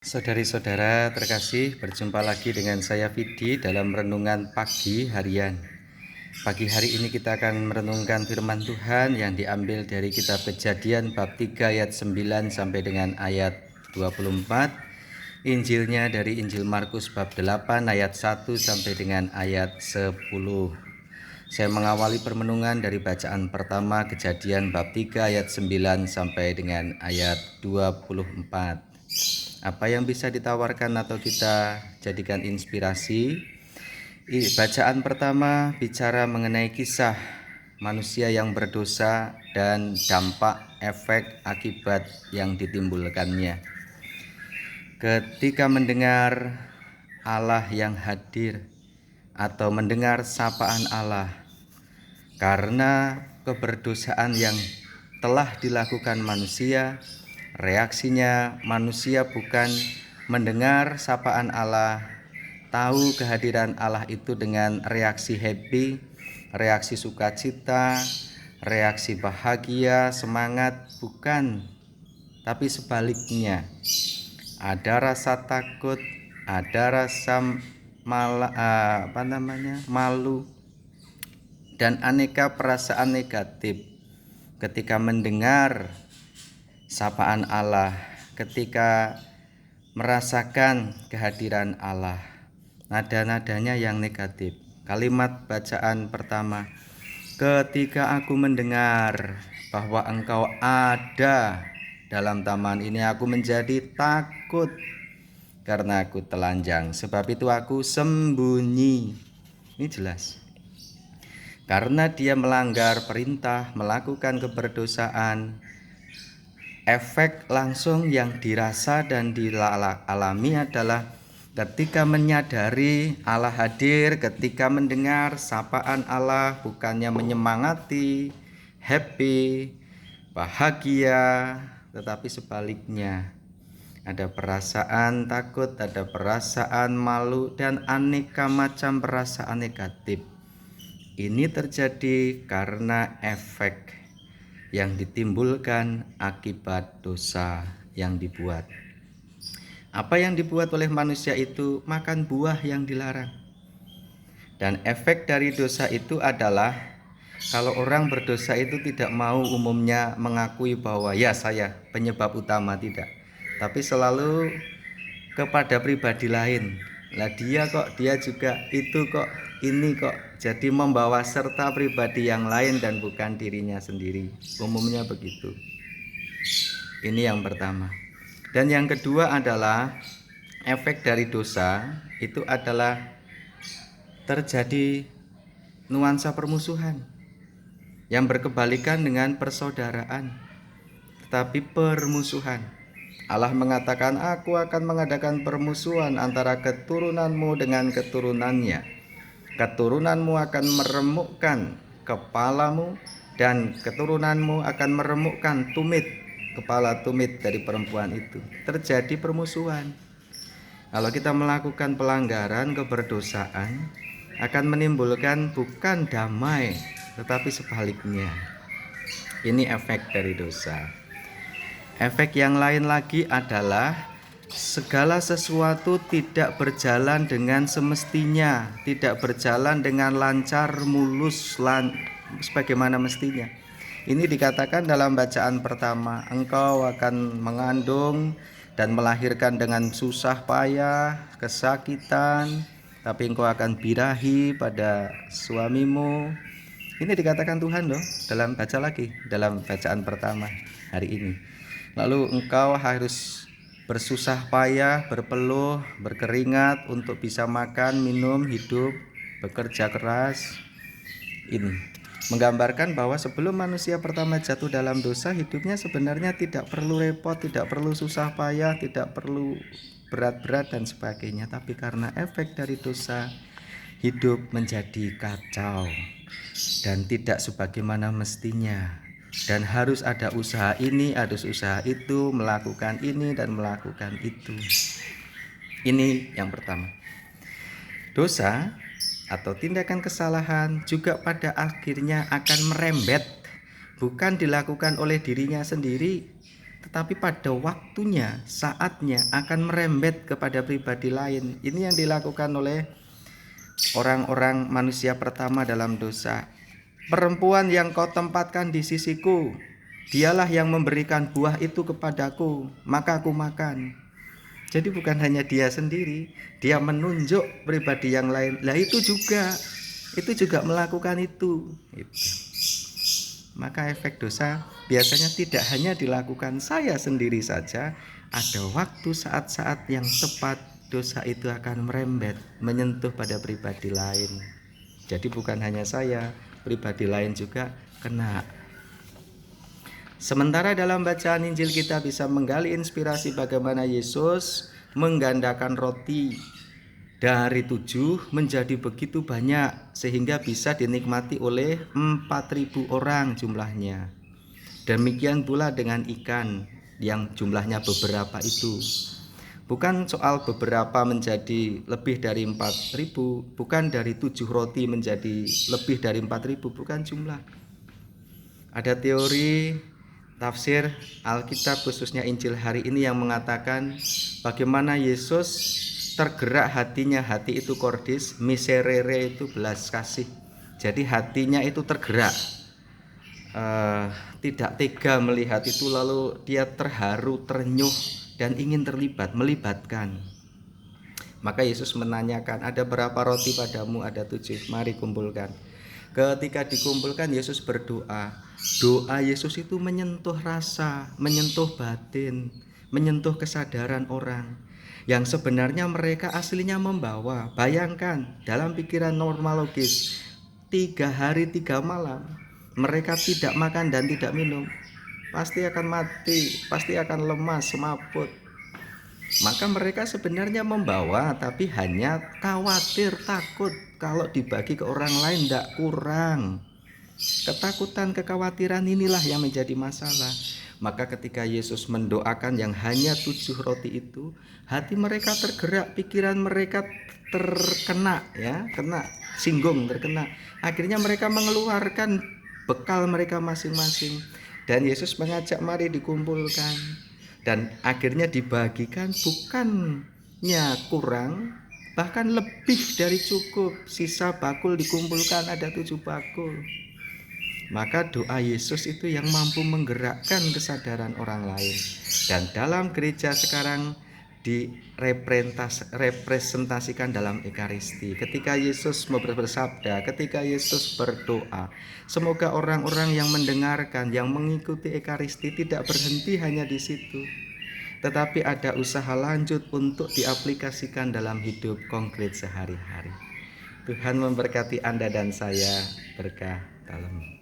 Saudari-saudara terkasih, berjumpa lagi dengan saya Vidi dalam renungan pagi harian. Pagi hari ini kita akan merenungkan firman Tuhan yang diambil dari kitab Kejadian bab 3 ayat 9 sampai dengan ayat 24. Injilnya dari Injil Markus bab 8 ayat 1 sampai dengan ayat 10. Saya mengawali permenungan dari bacaan pertama Kejadian bab 3 ayat 9 sampai dengan ayat 24. Apa yang bisa ditawarkan atau kita jadikan inspirasi? Bacaan pertama bicara mengenai kisah manusia yang berdosa dan dampak efek akibat yang ditimbulkannya. Ketika mendengar Allah yang hadir atau mendengar sapaan Allah, karena keberdosaan yang telah dilakukan manusia, reaksinya manusia bukan mendengar sapaan Allah, tahu kehadiran Allah itu dengan reaksi happy, reaksi sukacita, reaksi bahagia, semangat, bukan. Tapi sebaliknya, ada rasa takut, ada rasa malu, dan aneka perasaan negatif ketika mendengar sapaan Allah, ketika merasakan kehadiran Allah. Nada-nadanya yang negatif. Kalimat bacaan pertama, ketika aku mendengar bahwa engkau ada dalam taman ini, aku menjadi takut karena aku telanjang, sebab itu aku sembunyi. Ini jelas. Karena dia melanggar perintah, melakukan keberdosaan, efek langsung yang dirasa dan dialami adalah ketika menyadari Allah hadir, ketika mendengar sapaan Allah, bukannya menyemangati, happy, bahagia, tetapi sebaliknya. Ada perasaan takut, ada perasaan malu, dan aneka macam perasaan negatif. Ini terjadi karena efek yang ditimbulkan akibat dosa yang dibuat. Apa yang dibuat oleh manusia itu? Makan buah yang dilarang. Dan efek dari dosa itu adalah kalau orang berdosa itu tidak mau umumnya mengakui bahwa ya saya penyebab utama, tidak. Tapi selalu kepada pribadi lain. Lah dia juga itu kok, ini kok. Jadi membawa serta pribadi yang lain dan bukan dirinya sendiri. Umumnya begitu. Ini yang pertama. Dan yang kedua adalah efek dari dosa itu adalah terjadi nuansa permusuhan yang berkebalikan dengan persaudaraan, tetapi permusuhan. Allah mengatakan, aku akan mengadakan permusuhan antara keturunanmu dengan keturunannya. Keturunanmu akan meremukkan kepalamu dan keturunanmu akan meremukkan kepala tumit dari perempuan itu. Terjadi permusuhan. Kalau kita melakukan pelanggaran, keberdosaan, akan menimbulkan bukan damai, tetapi sebaliknya. Ini efek dari dosa. Efek yang lain lagi adalah segala sesuatu tidak berjalan dengan semestinya, tidak berjalan dengan lancar, mulus, sebagaimana mestinya. Ini dikatakan dalam bacaan pertama, engkau akan mengandung dan melahirkan dengan susah payah, kesakitan, tapi engkau akan birahi pada suamimu. Ini dikatakan Tuhan loh, dalam bacaan pertama hari ini. Lalu engkau harus bersusah payah, berpeluh, berkeringat untuk bisa makan, minum, hidup, bekerja keras. Ini menggambarkan bahwa sebelum manusia pertama jatuh dalam dosa, hidupnya sebenarnya tidak perlu repot, tidak perlu susah payah, tidak perlu berat-berat dan sebagainya. Tapi karena efek dari dosa, hidup menjadi kacau dan tidak sebagaimana mestinya. Dan harus ada usaha ini, harus usaha itu, melakukan ini dan melakukan itu. Ini yang pertama. Dosa atau tindakan kesalahan juga pada akhirnya akan merembet, bukan dilakukan oleh dirinya sendiri, tetapi pada waktunya, saatnya akan merembet kepada pribadi lain. Ini yang dilakukan oleh orang-orang manusia pertama dalam dosa. Perempuan yang kau tempatkan di sisiku, dialah yang memberikan buah itu kepadaku, maka aku makan. Jadi bukan hanya dia sendiri, dia menunjuk pribadi yang lain. Lah itu juga melakukan itu. Maka efek dosa biasanya tidak hanya dilakukan saya sendiri saja, ada waktu saat-saat yang tepat dosa itu akan merembet, menyentuh pada pribadi lain. Jadi bukan hanya saya, pribadi lain juga kena. Sementara dalam bacaan Injil kita bisa menggali inspirasi bagaimana Yesus menggandakan roti dari 7 menjadi begitu banyak sehingga bisa dinikmati oleh 4.000 orang jumlahnya. Demikian pula dengan ikan yang jumlahnya beberapa itu. Bukan soal beberapa menjadi lebih dari 4.000, bukan dari 7 roti menjadi lebih dari 4.000, bukan jumlah. Ada teori tafsir Alkitab khususnya Injil hari ini yang mengatakan bagaimana Yesus tergerak hatinya. Hati itu kordis, miserere itu belas kasih. Jadi hatinya itu tergerak, tidak tega melihat itu, lalu dia terharu, terenyuh dan ingin terlibat, melibatkan. Maka Yesus menanyakan, ada berapa roti padamu? Ada 7, mari kumpulkan. Ketika dikumpulkan Yesus berdoa. Doa Yesus itu menyentuh rasa, menyentuh batin, menyentuh kesadaran orang yang sebenarnya mereka aslinya membawa. Bayangkan dalam pikiran normal logis, 3 hari 3 malam mereka tidak makan dan tidak minum, pasti akan mati, pasti akan lemas, semaput. Maka mereka sebenarnya membawa, tapi hanya khawatir, takut kalau dibagi ke orang lain tidak kurang. Ketakutan, kekhawatiran inilah yang menjadi masalah. Maka ketika Yesus mendoakan yang hanya 7 roti itu, hati mereka tergerak, pikiran mereka terkena, kena singgung, terkena. Akhirnya mereka mengeluarkan bekal mereka masing-masing. Dan Yesus mengajak, mari dikumpulkan. Dan akhirnya dibagikan, bukannya kurang, bahkan lebih dari cukup. Sisa bakul dikumpulkan ada 7 bakul. Maka doa Yesus itu yang mampu menggerakkan kesadaran orang lain. Dan dalam gereja sekarang direpresentasikan dalam Ekaristi. Ketika Yesus bersabda, ketika Yesus berdoa, semoga orang-orang yang mendengarkan, yang mengikuti Ekaristi tidak berhenti hanya di situ, tetapi ada usaha lanjut untuk diaplikasikan dalam hidup konkret sehari-hari. Tuhan memberkati Anda dan saya, berkah dalam